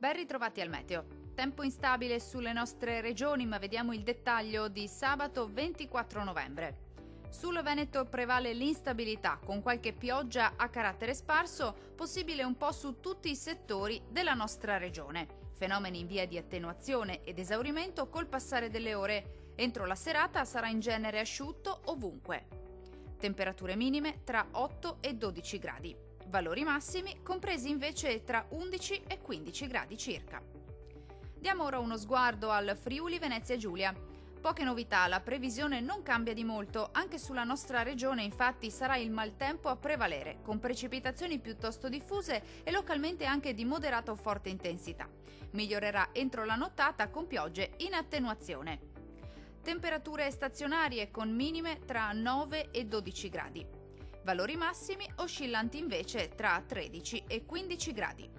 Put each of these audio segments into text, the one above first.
Ben ritrovati al meteo. Tempo instabile sulle nostre regioni, ma vediamo il dettaglio di sabato 24 novembre. Sul Veneto prevale l'instabilità, con qualche pioggia a carattere sparso, possibile un po' su tutti i settori della nostra regione. Fenomeni in via di attenuazione ed esaurimento col passare delle ore. Entro la serata sarà in genere asciutto ovunque. Temperature minime tra 8 e 12 gradi. Valori massimi compresi invece tra 11 e 15 gradi circa. Diamo ora uno sguardo al Friuli Venezia Giulia. Poche novità, la previsione non cambia di molto, anche sulla nostra regione infatti sarà il maltempo a prevalere, con precipitazioni piuttosto diffuse e localmente anche di moderata o forte intensità. Migliorerà entro la nottata con piogge in attenuazione. Temperature stazionarie con minime tra 9 e 12 gradi. Valori massimi oscillanti invece tra 13 e 15 gradi.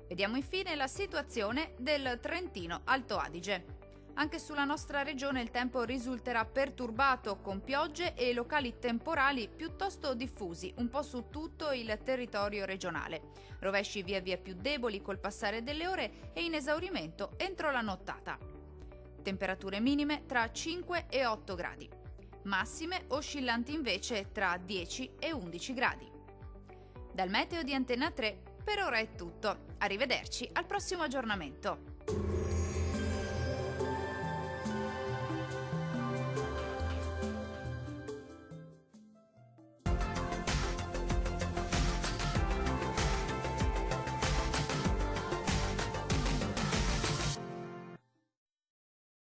Vediamo infine la situazione del Trentino Alto Adige. Anche sulla nostra regione il tempo risulterà perturbato con piogge e locali temporali piuttosto diffusi un po' su tutto il territorio regionale. Rovesci via via più deboli col passare delle ore e in esaurimento entro la nottata. Temperature minime tra 5 e 8 gradi. Massime oscillanti invece tra 10 e 11 gradi. Dal meteo di Antenna 3 per ora è tutto. Arrivederci al prossimo aggiornamento.